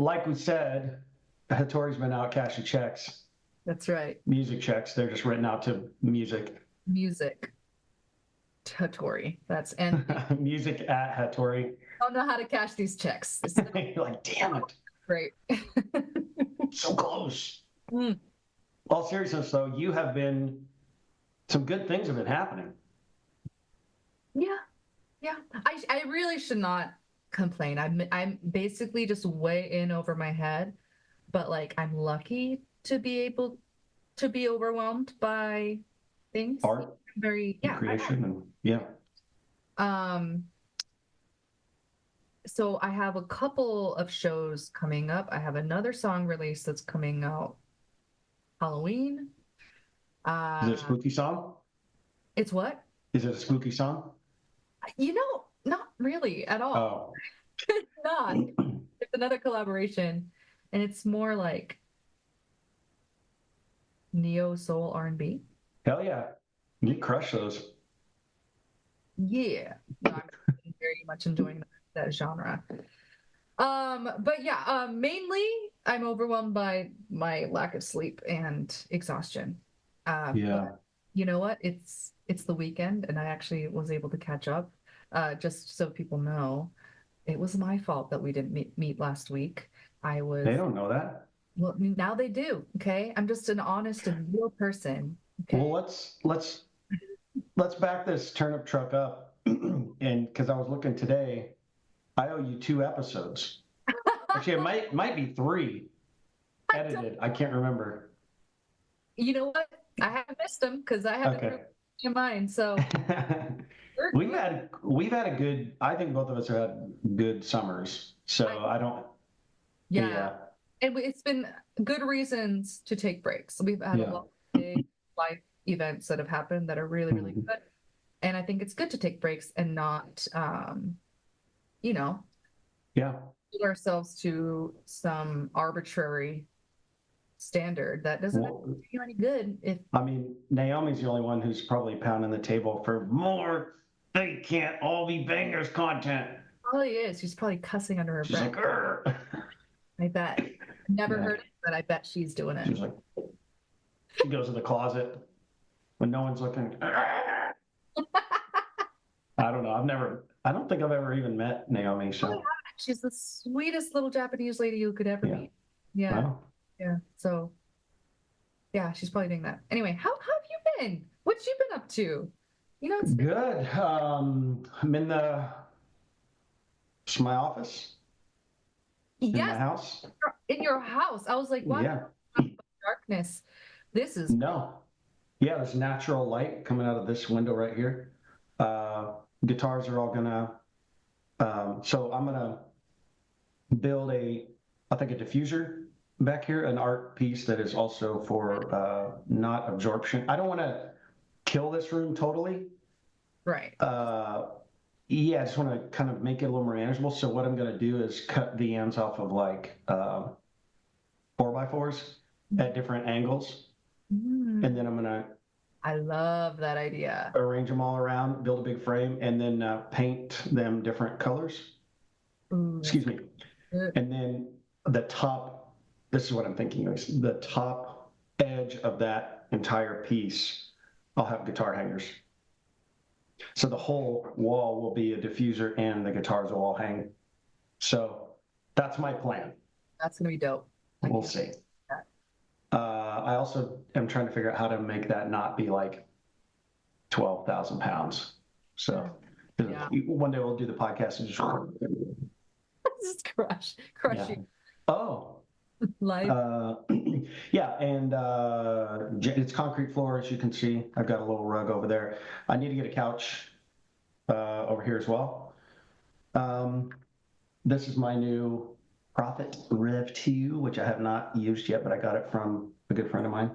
like we said, Hatori's been out cashing checks, That's right. music checks. They're just written out to music. Music. Hatori. That's and Music at Hatori. don't know how to cash these checks. It's You're like, damn it, great. so close. Mm. All seriousness, though, some good things have been happening. Yeah, yeah. I really should not complain. I'm basically just way in over my head, but like I'm lucky to be able to be overwhelmed by things. Art, Very, and yeah. creation, and yeah. Um, so I have a couple of shows coming up. I have another song release that's coming out Halloween. Is it a spooky song? It's what? Is it a spooky song? Not really at all. Oh, It's not. It's another collaboration, and it's more like neo soul R&B. hell yeah. You crush those. Yeah, no, I'm very much enjoying that genre. But yeah, mainly I'm overwhelmed by my lack of sleep and exhaustion. Yeah. But you know what? It's the weekend, and I actually was able to catch up. Just so people know, it was my fault that we didn't meet last week. I was They don't know that. Well, now they do. Okay, I'm just an honest and real person. Okay. Well, let's back this turnip truck up, and because I was looking today, I owe you 2 episodes. Actually, it might be 3 edited. I can't remember. You know what? I haven't missed them because I haven't Okay. in mind. So we've had a good. I think both of us have had good summers. So I don't. Yeah. And it's been good reasons to take breaks. We've had a lot of big life events that have happened that are really, really good. And I think it's good to take breaks and not, Yeah. put ourselves to some arbitrary standard that doesn't do you any good. I mean, Naomi's the only one who's probably pounding the table for more. They can't all be bangers content. Probably is. She's probably cussing under her She's breath. like, I bet. Never heard it, but I bet she's doing it. She's like, she goes to the closet when no one's looking. I don't know. I don't think I've ever even met Naomi. So she's the sweetest little Japanese lady you could ever meet. Yeah. Wow. Yeah. So yeah, she's probably doing that. Anyway, how have you been? What you been up to? It's good. I'm in my office. In my house. In your house. I was like, wow, yeah. Darkness. This is no. Yeah, there's natural light coming out of this window right here. Guitars are all gonna. So I'm gonna build I think a diffuser back here, an art piece that is also for not absorption. I don't want to kill this room totally. Right. Yeah, I just want to kind of make it a little more manageable. So what I'm going to do is cut the ends off of like 4x4s at different angles. And then I'm going to I love that idea. Arrange them all around, build a big frame, and then paint them different colors. Excuse me. And then the top, this is what I'm thinking, the top edge of that entire piece, I'll have guitar hangers. So the whole wall will be a diffuser and the guitars will all hang. So that's my plan. That's going to be dope. We'll see. I also am trying to figure out how to make that not be like 12,000 pounds. So one day we'll do the podcast and just crush you. Oh. Life. Yeah, and it's concrete floor, as you can see. I've got a little rug over there. I need to get a couch over here as well. This is my new Prophet Rev 2, which I have not used yet, but I got it from a good friend of mine.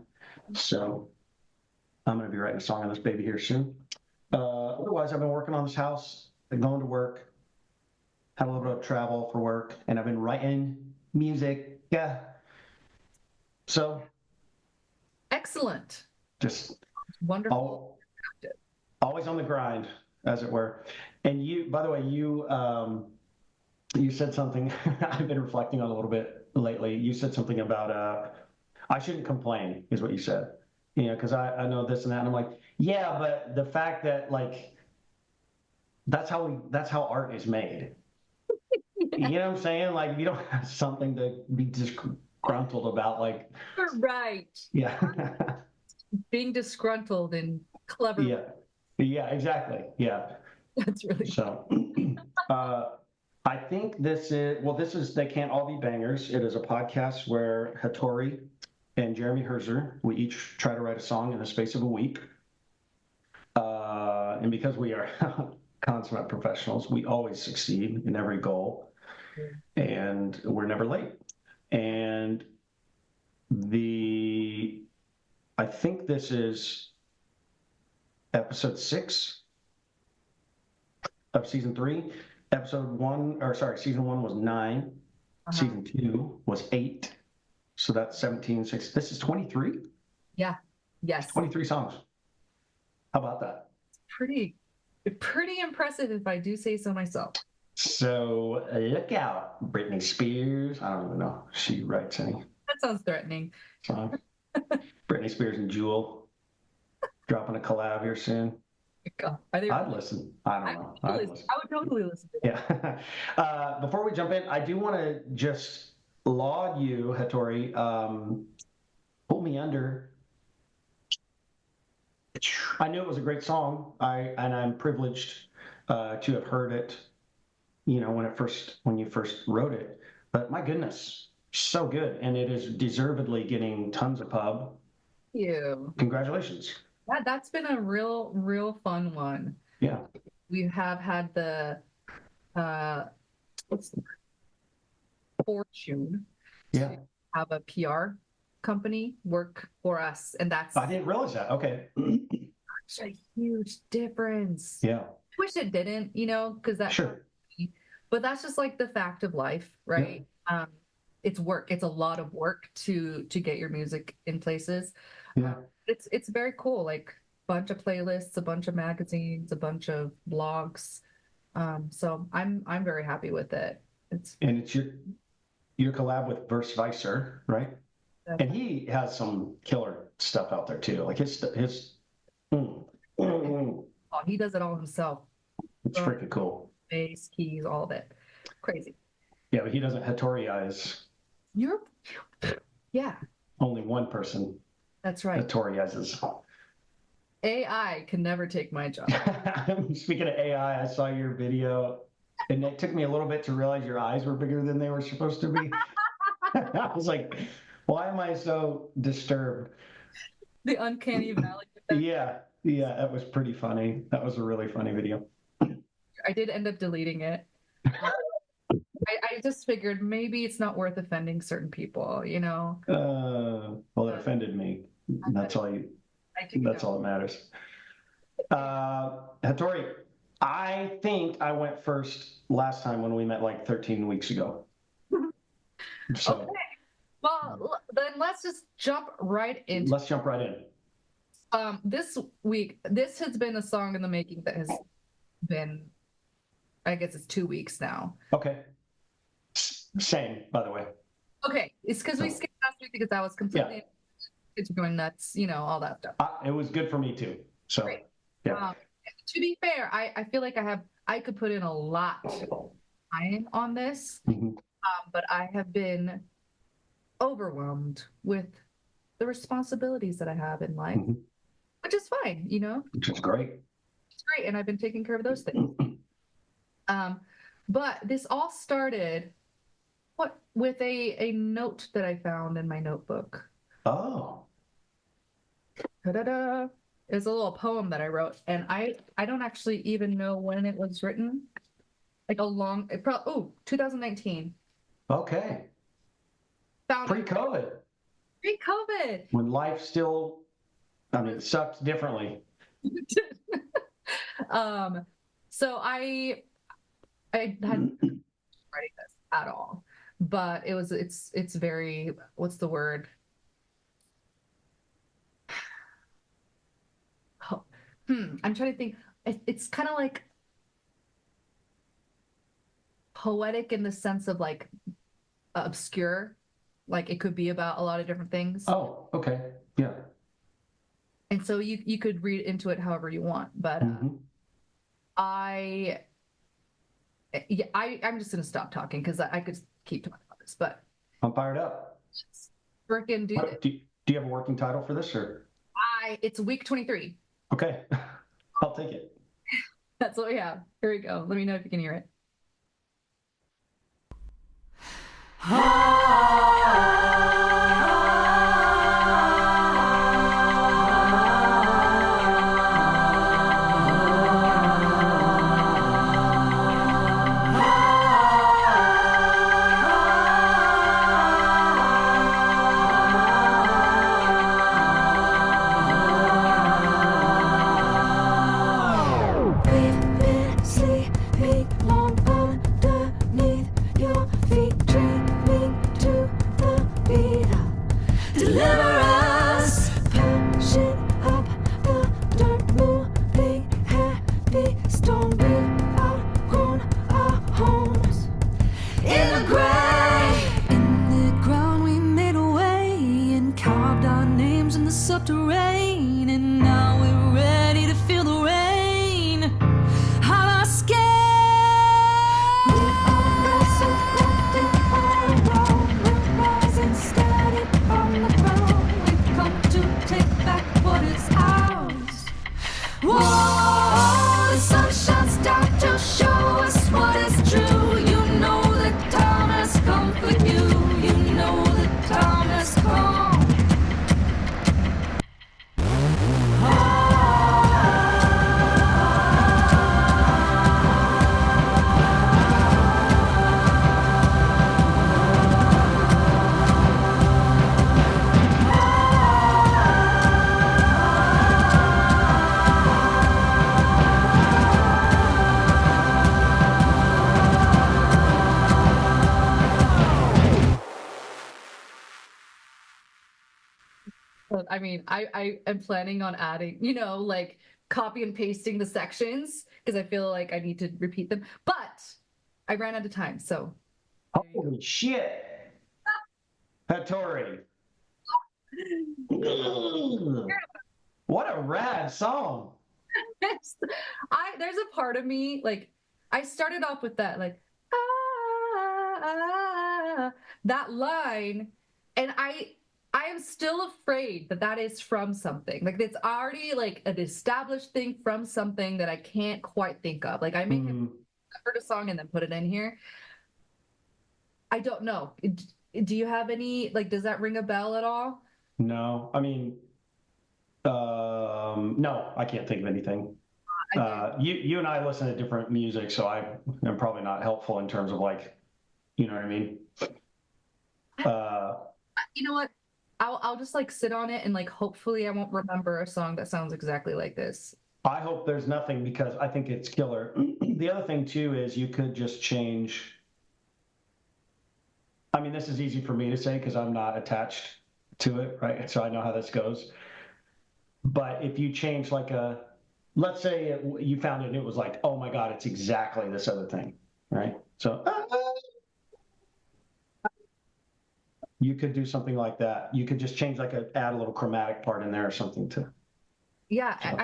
So I'm going to be writing a song on this baby here soon. Otherwise, I've been working on this house, been going to work, had a little bit of travel for work, and I've been writing music. Yeah. So. Excellent. Just wonderful. Always on the grind, as it were. And you, by the way, you said something I've been reflecting on a little bit. lately. You said something about I shouldn't complain, is what you said. You know, because I know this and that, and I'm like, yeah, but the fact that like that's how art is made. You know what I'm saying? Like, if you don't have something to be disgruntled about, like, You're right. yeah, Being disgruntled and clever. yeah, yeah, exactly, yeah. That's really So, uh, I think this is They Can't All Be Bangers. It is a podcast where Hatori and Jeremy Herzer, we each try to write a song in the space of a week. And because we are consummate professionals, we always succeed in every goal, and we're never late. And I think this is episode 6 of season 3. Season 1 was 9. Season 2 was 8. So that's 17, 6. This is 23? Yeah. Yes. 23 songs. How about that? Pretty impressive, if I do say so myself. So look out, Britney Spears. I don't even know if she writes any That sounds threatening. songs. Britney Spears and Jewel dropping a collab here soon. God, I'd listen. I don't know. I would totally listen to that. Yeah. Before we jump in, I do want to just laud you, Hatori. Pull me under. I knew it was a great song. I'm privileged to have heard it, you know, when you first wrote it. But my goodness, so good, and it is deservedly getting tons of pub. Thank you. Congratulations. Yeah, that's been a real fun one. Yeah. We have had the what's the word? Fortune. Yeah. To have a PR company work for us, and that's I didn't realize that. Okay. such a huge difference. Yeah. Wish it didn't, you know, because that Sure. but that's just like the fact of life, right? It's work. It's a lot of work to get your music in places. Yeah. It's very cool. Like a bunch of playlists, a bunch of magazines, a bunch of blogs. So I'm very happy with it. It's your collab with Verse Vicer, right? And he has some killer stuff out there too. Like his Oh, he does it all himself. it's freaking cool. Bass, keys, all of it. Crazy. Yeah, but he doesn't Hatoriize. Yeah. Only one person That's right. Hatoriizes. AI can never take my job. Speaking of AI, I saw your video, and it took me a little bit to realize your eyes were bigger than they were supposed to be. I was like, why am I so disturbed? The uncanny valley. Yeah, that was pretty funny. That was a really funny video. I did end up deleting it. I just figured maybe it's not worth offending certain people, you know? Well, it offended me. That's all that matters. Hatori, I think I went first last time when we met like 13 weeks ago. So, okay. Well, then let's just jump right in. Let's jump right in. This week, this has been a song in the making that has been, I guess it's 2 weeks now. Okay. Same, by the way. Okay, it's because we skipped last week because I was completely, kids were going nuts, you know, all that stuff. It was good for me too. So, great. Yeah. To be fair, I feel like I could put in a lot of time on this, but I have been overwhelmed with the responsibilities that I have in life, which is fine, you know? Which is great. It's great, and I've been taking care of those things. But this all started with a note that I found in my notebook. Oh. Ta-da-da. It's a little poem that I wrote, and I don't actually even know when it was written. Like 2019. Okay. Pre-COVID. Pre-COVID. When life still, sucked differently. So I hadn't writing this at all, but it's very, what's the word? I'm trying to think. It's kind of like poetic in the sense of like obscure, Like it could be about a lot of different things. Oh, okay. Yeah. And so you could read into it however you want. But I yeah, I'm just gonna stop talking because I could keep talking about this, but I'm fired up. Freaking do it. Do you have a working title for this, or? It's week 23. Okay, I'll take it. That's what we have. Here we go. Let me know if you can hear it. Subterranean, and now we're ready to feel the rain on our skin. We are resurrected our own. We're rising steady from the ground. We've come to take back what is ours. Whoa, the sun shines down to show us what is true. You know the time has come for you. You know the time has come. I mean, I am planning on adding, like copy and pasting the sections because I feel like I need to repeat them. But I ran out of time, so. Holy shit! Hatori. What a rad song. There's a part of me, like, I started off with that, like, that line, and I am still afraid that is from something. Like, it's already like an established thing from something that I can't quite think of. Like, I may have heard a song and then put it in here. I don't know. Do you have any, like, does that ring a bell at all? No, I mean, no, I can't think of anything. You and I listen to different music, so I'm probably not helpful in terms of, like, you know what I mean? You know what? I'll just like sit on it and like hopefully I won't remember a song that sounds exactly like this. I hope there's nothing because I think it's killer. The other thing too is you could just change. I mean, this is easy for me to say because I'm not attached to it, right? So I know how this goes. But if you change like let's say you found it and it was like, oh my God, it's exactly this other thing, right? So you could do something like that. You could just change add a little chromatic part in there or something to. Yeah, so.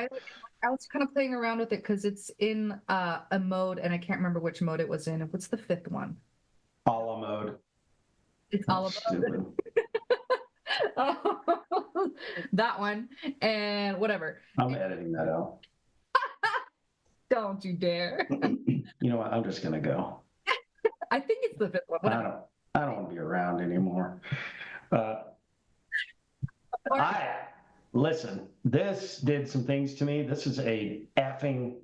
I was kind of playing around with it because it's in a mode and I can't remember which mode it was in. What's the fifth one? A la mode. It's a la mode. That one and whatever. I'm editing that out. Don't you dare. You know what? I'm just gonna go. I think it's the fifth one. Whatever. I don't want to be around anymore. Listen, this did some things to me. This is a effing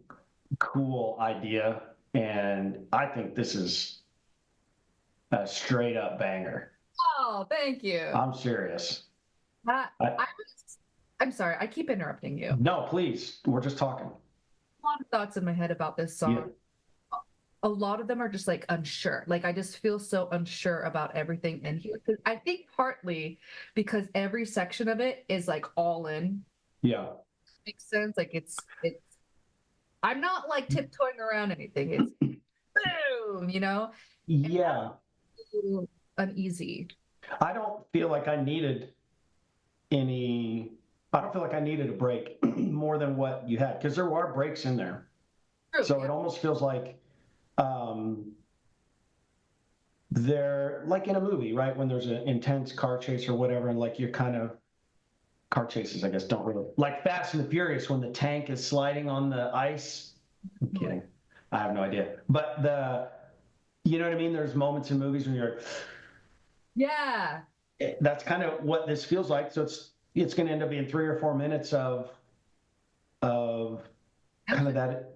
cool idea, and I think this is a straight up banger. Oh, thank you. I'm serious. I'm sorry, I keep interrupting you. No, please. We're just talking. A lot of thoughts in my head about this song. Yeah. A lot of them are just like unsure. Like I just feel so unsure about everything in here. I think partly because every section of it is like all in. Yeah. Makes sense. Like it's I'm not like tiptoeing around anything. It's boom, you know? Yeah. Uneasy. I don't feel like I needed any. I don't feel like I needed a break more than what you had because there are breaks in there. True, So yeah. it almost feels like they're like in a movie, right? When there's an intense car chase or whatever, and like you're kind of car chases, I guess, don't really like Fast and the Furious when the tank is sliding on the ice. I'm kidding. I have no idea. But you know what I mean? There's moments in movies when you're like, Yeah. that's kind of what this feels like. So it's going to end up being 3 or 4 minutes of kind of that,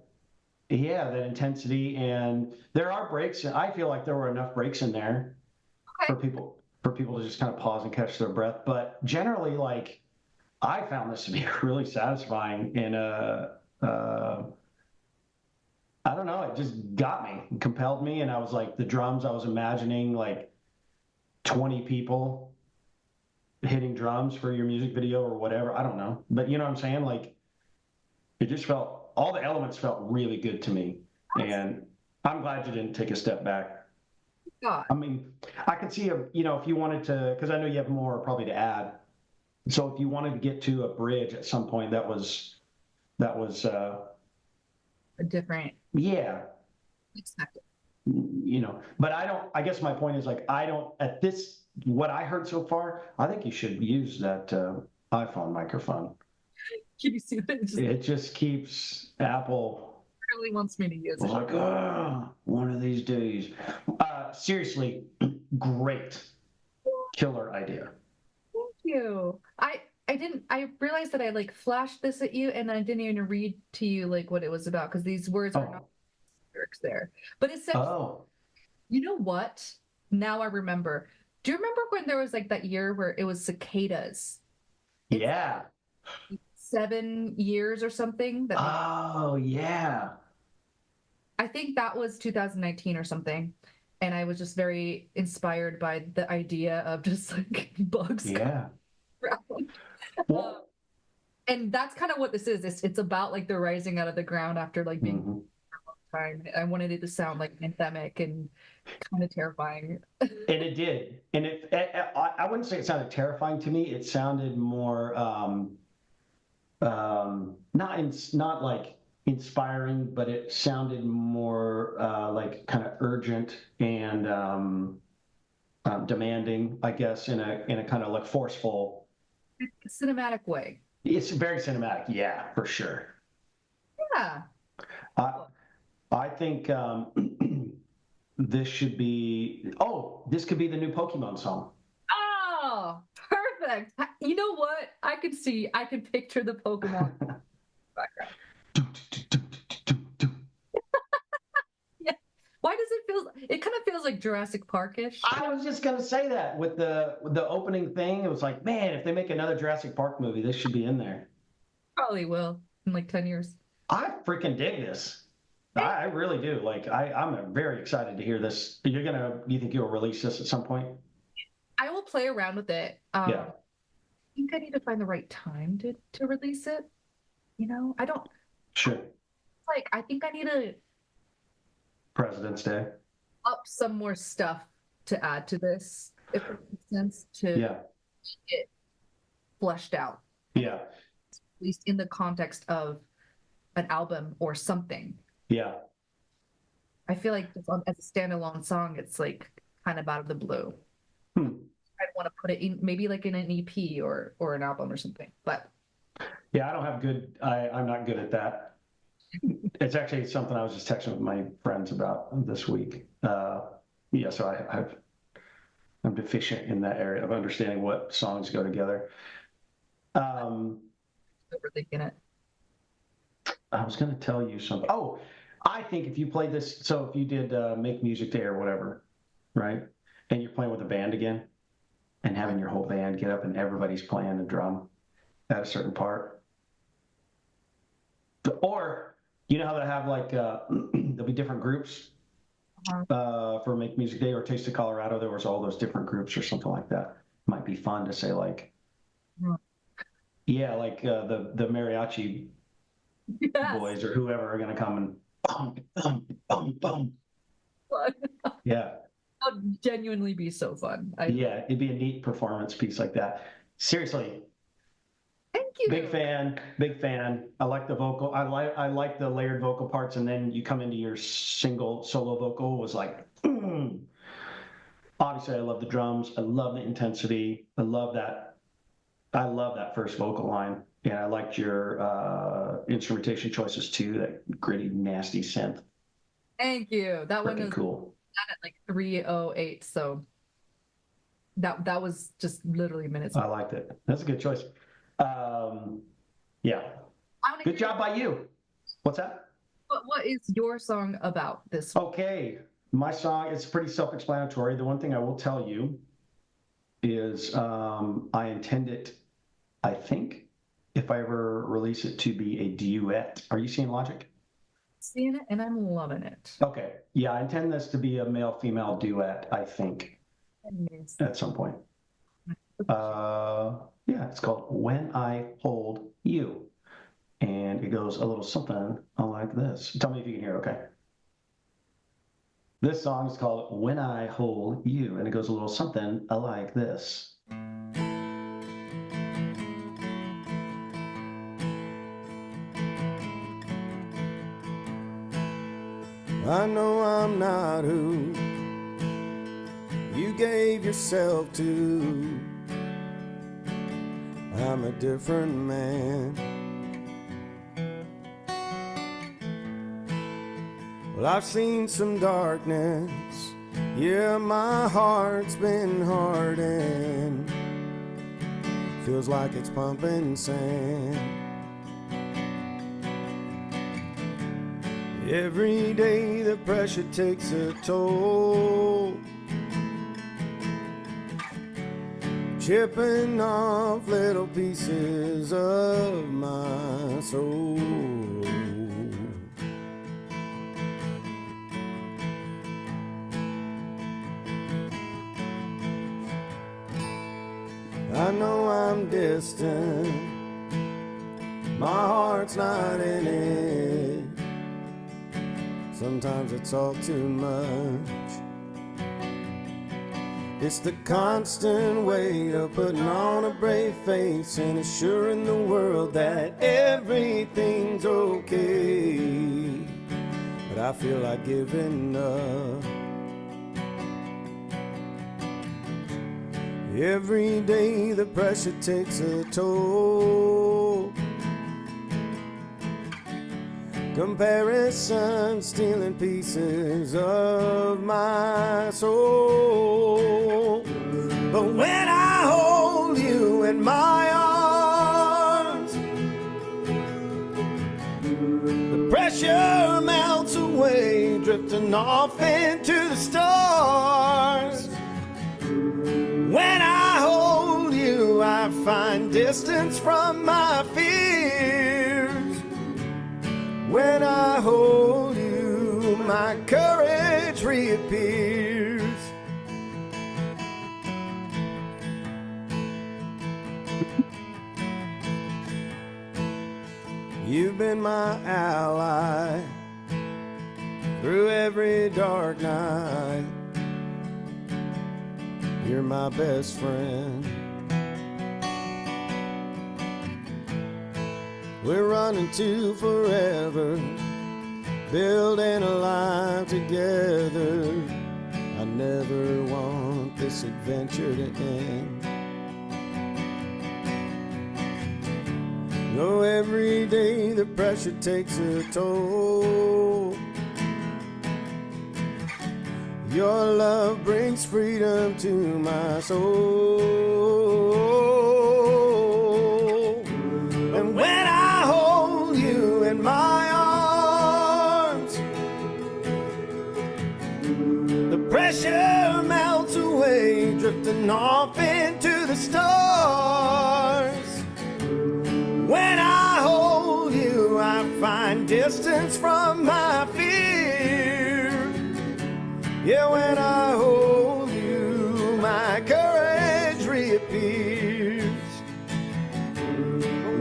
yeah, that intensity. And there are breaks. I feel like there were enough breaks in there Okay. for people to just kind of pause and catch their breath. But generally, like I found this to be really satisfying and I don't know, it just got me, compelled me, and I was like the drums. I was imagining like 20 people hitting drums for your music video or whatever. I don't know, but you know what I'm saying? Like it just felt all the elements felt really good to me, and I'm glad you didn't take a step back. God. I mean, I could see if you wanted to, because I know you have more probably to add. So if you wanted to get to a bridge at some point, that was A different yeah, expected. but I guess my point is like I don't at this what I heard so far. I think you should use that iPhone microphone. Can you see that? It just It just keeps Apple really wants me to use it. like, one of these days. Seriously, great, killer idea. Thank you. I realized that I like flashed this at you and I didn't even read to you like what it was about because these words are not lyrics there. But it said, Oh, you know what? Now I remember. Do you remember when there was like that year where it was cicadas? yeah. 7 years or something that Oh, yeah. I think that was 2019 or something. And I was just very inspired by the idea of just like bugs Yeah. around. Well, And that's kind of what this is. It's about like the rising out of the ground after like being mhm. for a long time. I wanted it to sound like anthemic and kind of terrifying. And it did. And I wouldn't say it sounded terrifying to me. It sounded more not like inspiring, but it sounded more like kind of urgent and demanding, I guess, in a kind of like forceful. Cinematic way. It's very cinematic, yeah, for sure. Yeah. I think this should be. Oh, this could be the new Pokemon song. Oh, perfect. You know what? I can picture the Pokemon background. Yeah. Why does it kind of feels like Jurassic Park-ish? I was just gonna say that with the opening thing. It was like, man, if they make another Jurassic Park movie, this should be in there. Probably will in like 10 years. I freaking dig this. I really do. Like, I'm very excited to hear this. You think you'll release this at some point? I will play around with it. Yeah. I think I need to find the right time to release it. I don't Sure. I think I need to President's Day. up some more stuff to add to this, if it makes sense, to Yeah. get fleshed out, Yeah. at least in the context of an album or something. Yeah. I feel like as a standalone song, it's like kind of out of the blue. Hmm. I'd want to put it in maybe like in an EP or an album or something. But Yeah, I'm not good at that. It's actually something I was just texting with my friends about this week. Yeah, so I'm deficient in that area of understanding what songs go together. overthinking it. I was going to tell you something. Oh, I think if you played this, so if you did Make Music Day or whatever, right? And you're playing with a band again and having your whole band get up and everybody's playing the drum at a certain part. Or, you know how they have like, there'll be different groups for Make Music Day or Taste of Colorado. There was all those different groups or something like that. Might be fun to say like, yeah, like the mariachi Yes. boys or whoever are going to come and boom, boom, boom, boom. Yeah. would genuinely be so fun. Yeah, it'd be a neat performance piece like that. Seriously, Thank you. big fan, big fan. I like the vocal. I like the layered vocal parts, and then you come into your single solo vocal was like, obviously I love the drums. I love the intensity. I love that first vocal line. And I liked your instrumentation choices too, that gritty, nasty synth. Thank you. That one Freaking was cool. at like 3:08, so that was just literally minutes. I liked it. That's a good choice. Yeah. Good job by you. What's that? What is your song about this? Okay. My song is pretty self-explanatory. The one thing I will tell you is I intend it, I think, if I ever release it, to be a duet. Are you seeing logic? Seeing it, and I'm loving it. Okay. Yeah, I intend this to be a male-female duet, I think, at some point. Yeah, it's called When I Hold You. And it goes a little something like this. Tell me if you can hear, okay? This song is called When I Hold You, and it goes a little something like this. I know I'm not who you gave yourself to. I'm a different man. Well, I've seen some darkness. Yeah, my heart's been hardened. Feels like it's pumping sand. Every day the pressure takes a toll, chipping off little pieces of my soul. I know I'm distant, my heart's not in it. Sometimes it's all too much. It's the constant weight of putting on a brave face and assuring the world that everything's okay. But I feel like giving up. Every day the pressure takes a toll. Comparison stealing pieces of my soul. But when I hold you in my arms, the pressure melts away, drifting off into the stars. When I hold you, I find distance from my fears. When I hold you, my courage reappears. You've been my ally through every dark night. You're my best friend. We're running to forever, building a life together. I never want this adventure to end. No, every day the pressure takes a toll. Your love brings freedom to my soul. And when I hold you in my arms, the pressure melts away, drifting off into the stars. When I hold you, I find distance from my fear. Yeah, when I hold you, my courage reappears.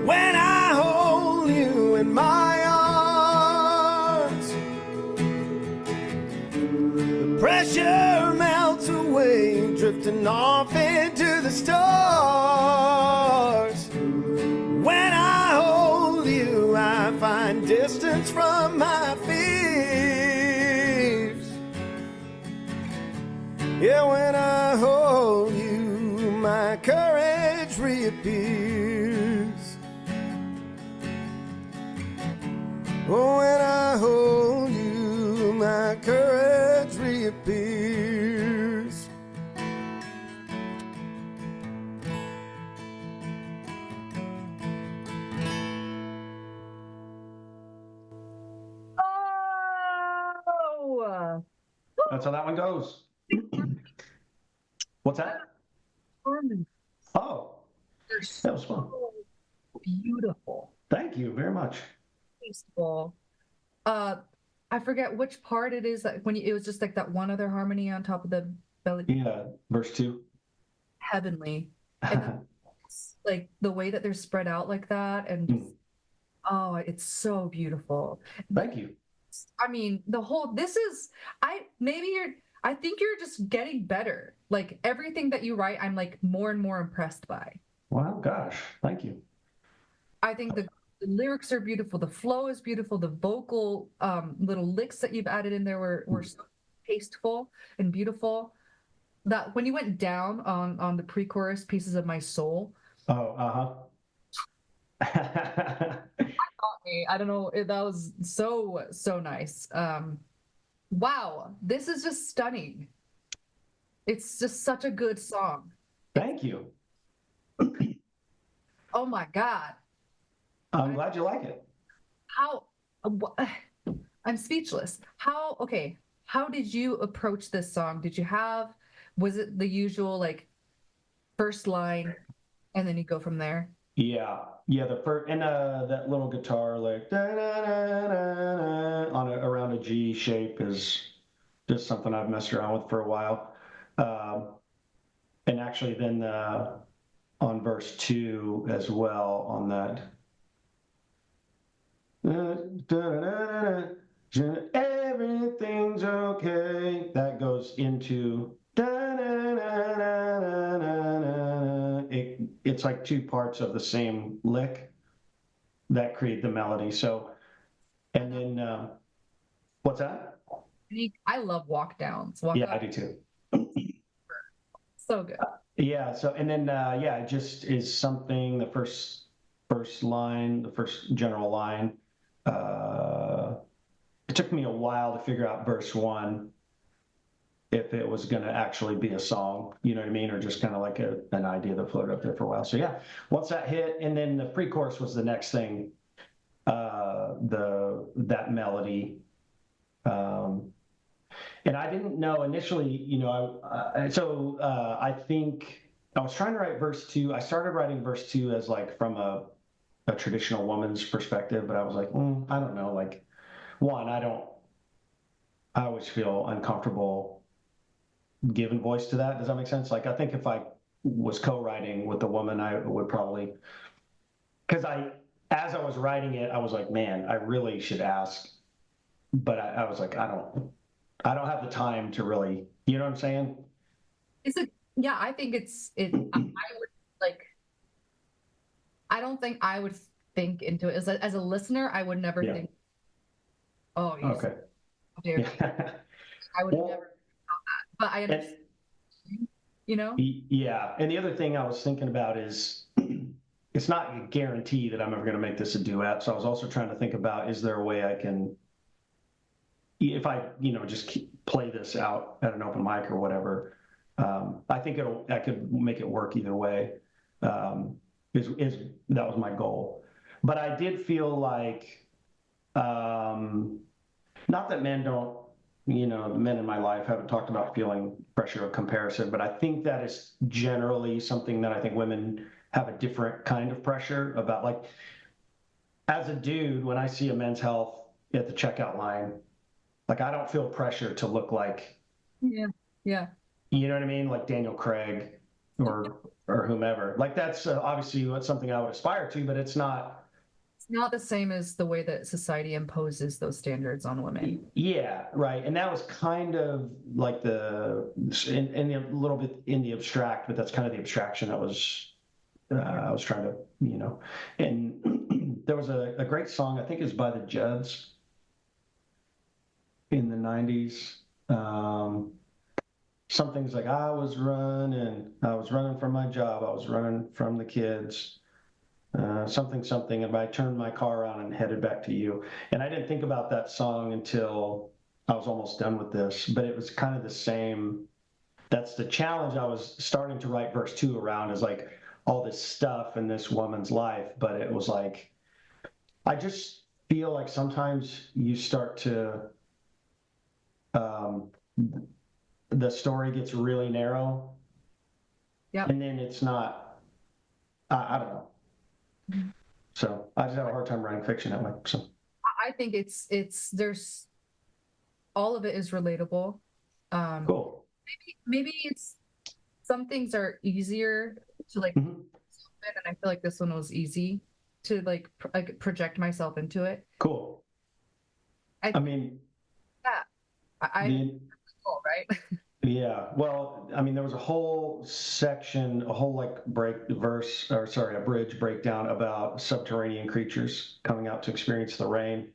When I hold you in my arms, the pressure melts drifting off into the stars. When I hold you, I find distance from my fears. Yeah, when I hold you, my courage reappears. Oh, when I hold you, my courage reappears. Oh, That's how that one goes. What's that? Harmony. Oh, They're that was fun. so beautiful, Thank you very much. tasteful. I forget which part it is that when it was just like that one other harmony on top of the belly. Yeah, verse 2. Heavenly. And then like the way that they're spread out like that, and just, oh, it's so beautiful. Thank you. I mean, I think you're just getting better. Like everything that you write, I'm like more and more impressed by. Wow, gosh, thank you. I think the lyrics are beautiful. The flow is beautiful. The vocal little licks that you've added in there were so tasteful and beautiful. That when you went down on the pre-chorus, Pieces of My Soul. Oh, Got me. I don't know. That was so nice. Wow, this is just stunning. It's just such a good song. Thank you. Oh my God. I'm glad you like it. How I'm speechless. How did you approach this song? Was it the usual like first line and then you go from there? Yeah, the first and that little guitar like around a G shape is just something I've messed around with for a while. And actually then on verse 2 as well on that. Everything's okay. That goes into it's like two parts of the same lick that create the melody. So, and then what's that? I love walk downs. Yeah, I do too. So good. Yeah. So, and then it just is something. The first line, the first general line. It took me a while to figure out verse 1 if it was going to actually be a song, you know what I mean, or just kind of like an idea that floated up there for a while. So yeah, once that hit, and then the pre-chorus was the next thing, that melody, and I didn't know initially, you know, I think I was trying to write verse 2. I started writing verse 2 as like from a traditional woman's perspective, but I was like, I don't know, like one, I always feel uncomfortable giving voice to that. Does that make sense? Like, I think if I was co-writing with a woman, I would probably, because as I was writing it, I was like, man, I really should ask, but I was like, I don't have the time to really, you know what I'm saying? Yeah, I think I would like, I don't think I would think into it as a listener. I would never think, oh, okay. Dear. I would have never thought that, but I understand, you know? Yeah. And the other thing I was thinking about is it's not a guarantee that I'm ever going to make this a duet. So I was also trying to think about, is there a way I can, if I, just play this out at an open mic or whatever, I think I could make it work either way. That was my goal. But I did feel like, not that men don't, the men in my life haven't talked about feeling pressure of comparison, but I think that is generally something that I think women have a different kind of pressure about. Like, as a dude, when I see a Men's Health at the checkout line, like, I don't feel pressure to look like, yeah, you know what I mean? Like Daniel Craig or whomever. Like, that's obviously something I would aspire to, but it's not not the same as the way that society imposes those standards on women. Yeah, right. And that was kind of like in a little bit in the abstract, but that's kind of the abstraction that was I was trying to, and there was a great song, I think it's by the Judds in the 90s. Something's like, I was running from my job, I was running from the kids. Something, and I turned my car on and headed back to you. And I didn't think about that song until I was almost done with this, but it was kind of the same. That's the challenge I was starting to write verse 2 around, is like all this stuff in this woman's life. But it was like, I just feel like sometimes you start to, the story gets really narrow. Yep. And then it's not, I don't know. So I just have a hard time writing fiction that way. So I think there's all of it is relatable. cool. Maybe it's some things are easier to like, Mhm. and I feel like this one was easy to like project myself into it. Cool. I mean, Cool, right? yeah. Well, I mean, there was a whole section, a whole like a bridge breakdown about subterranean creatures coming out to experience the rain.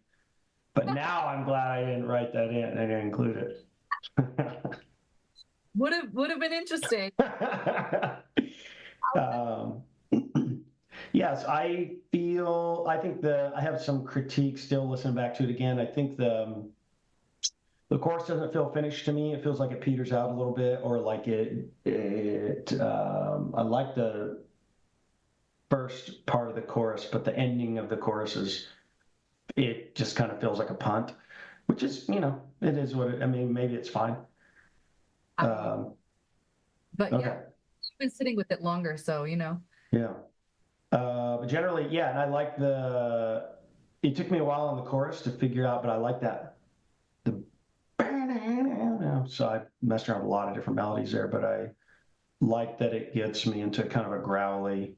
But now I'm glad I didn't write that in. I didn't include it. Would have been interesting. Yes, I think I have some critiques still listening back to it again. I think the chorus doesn't feel finished to me. It feels like it peters out a little bit, or like I like the first part of the chorus, but the ending of the chorus it just kind of feels like a punt, which is, it is what I mean, maybe it's fine. But okay. yeah, I've been sitting with it longer, so Yeah. But generally, yeah, and I like it took me a while on the chorus to figure out, but I like that. So I messed around with a lot of different melodies there, but I like that it gets me into kind of a growly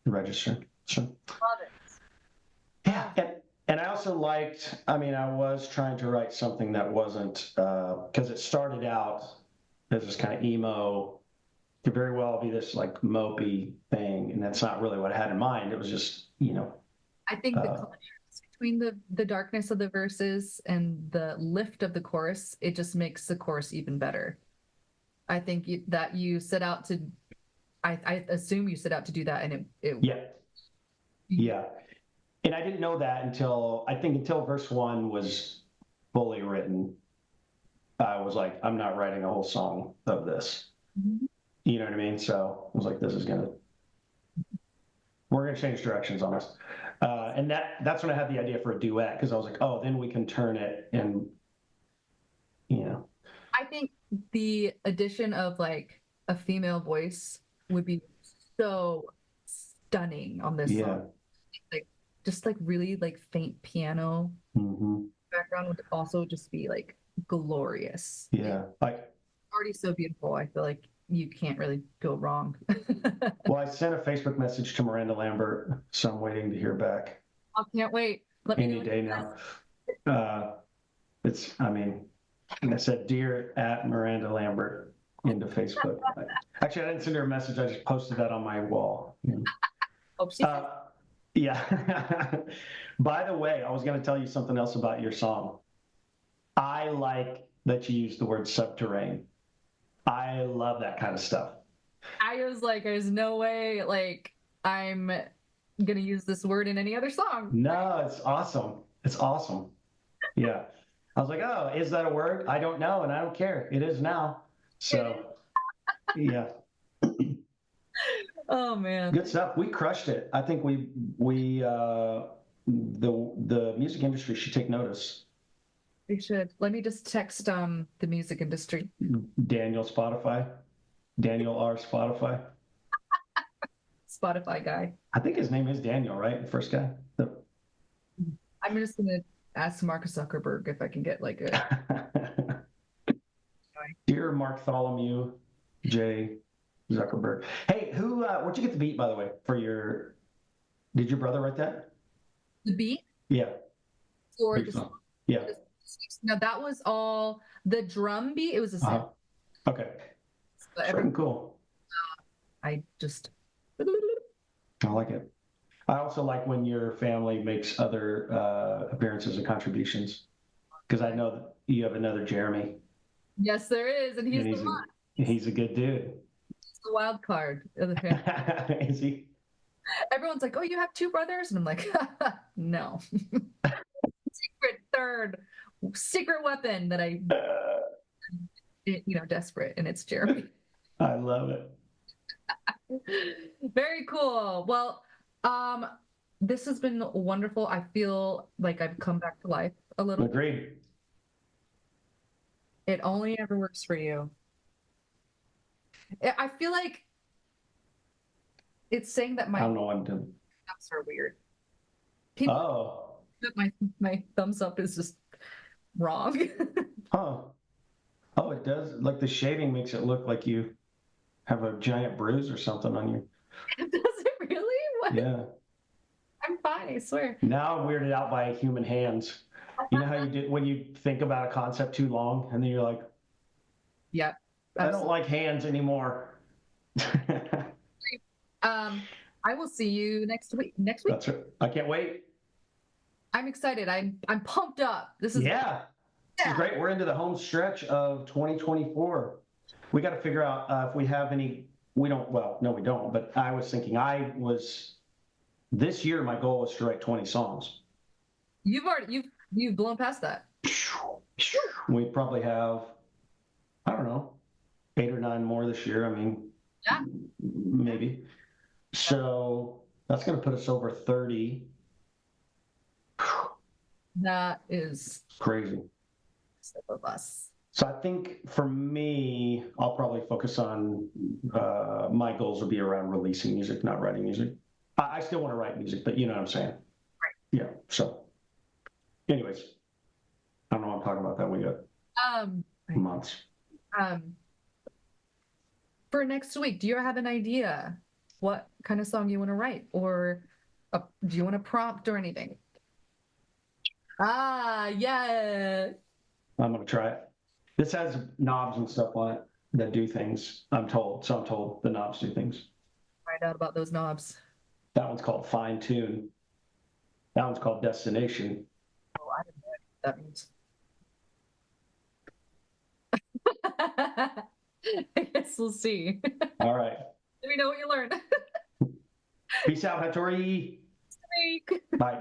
register. So, love it. yeah, and I also liked, I was trying to write something that wasn't, because it started out as this kind of emo, could very well be this like mopey thing, and that's not really what I had in mind. It was just, I think the contrast between the darkness of the verses and the lift of the chorus, it just makes the chorus even better. I think that you set out to, I assume you set out to do that, and it yeah. And I didn't know that until verse 1 was fully written. I was like, I'm not writing a whole song of this. Mm-hmm. You know what I mean? So I was like, we're gonna change directions on this. And that's when I had the idea for a duet, because I was like, oh, then we can turn it and, I think the addition of like a female voice would be so stunning on this song. Like just like really like faint piano background would also just be like glorious. Yeah. Already so beautiful. I feel like you can't really go wrong. Well, I sent a Facebook message to Miranda Lambert, so I'm waiting to hear back. I can't wait. Let me any day now. I said, dear at Miranda Lambert into Facebook. Actually, I didn't send her a message. I just posted that on my wall. Hope she yeah. By the way, I was going to tell you something else about your song. I like that you use the word subterranean. I love that kind of stuff. I was like, there's no way like I'm gonna use this word in any other song. No, it's awesome. It's awesome. Yeah. I was like, oh, is that a word? I don't know, and I don't care. It is now. So yeah. Oh man. Good stuff. We crushed it. I think the music industry should take notice. We should. Let me just text the music industry. Daniel R. Spotify. Spotify guy. I think his name is Daniel, right? The first guy. I'm just gonna ask Mark Zuckerberg if I can get like a Dear Mark Tholomew J. Zuckerberg. Hey, where'd you get the beat, by the way, for your Did your brother write that? The beat Yeah. for Big song. Yeah. now that was all the drum beat. It was the same. Okay. But Freaking cool. I just I like it. I also like when your family makes other appearances and contributions, because I know that you have another Jeremy. yes, there is, and he's And the one. he's a good dude. He's the wild card of the family. Is he? Everyone's like, "Oh, you have two brothers," and I'm like, "No." Secret third, secret weapon that I, desperate, and it's Jeremy. I love it. Very cool. Well, this has been wonderful. I feel like I've come back to life a little. Agreed. It only ever works for you. I feel like it's saying that I my don't know what I'm doing. thumbs are weird. People Oh. that my thumbs up is just wrong. Huh. Oh, it does. Like the shading makes it look like you have a giant bruise or something on you. Does it really? What? Yeah. I'm fine, I swear. Now I'm weirded out by human hands. You know how you did when you think about a concept too long and then you're like, Yeah. I don't like hands anymore. I will see you next week. Next week. That's right. I can't wait. I'm excited. I'm pumped up. This is This is great. We're into the home stretch of 2024. We got to figure out if we have any. We don't. Well, no, we don't. But I was thinking, this year my goal was to write 20 songs. You've blown past that. We probably have, I don't know, 8 or 9 more this year. I mean, yeah, maybe. So that's going to put us over 30. That is crazy. So robust. So I think for me, I'll probably focus on my goals will be around releasing music, not writing music. I still want to write music, but you know what I'm saying? Right. Yeah. So anyways, I don't know what I'm talking about that. We got months. For next week, do you have an idea what kind of song you want to write, or do you want a prompt or anything? Yeah. I'm going to try it. This has knobs and stuff on it that do things, I'm told. So I'm told the knobs do things. Find out about those knobs. That one's called Fine Tune. That one's called Destination. Oh, I didn't know what that means. I guess we'll see. All right. Let me know what you learned. Peace out, Hatori. Bye. Bye.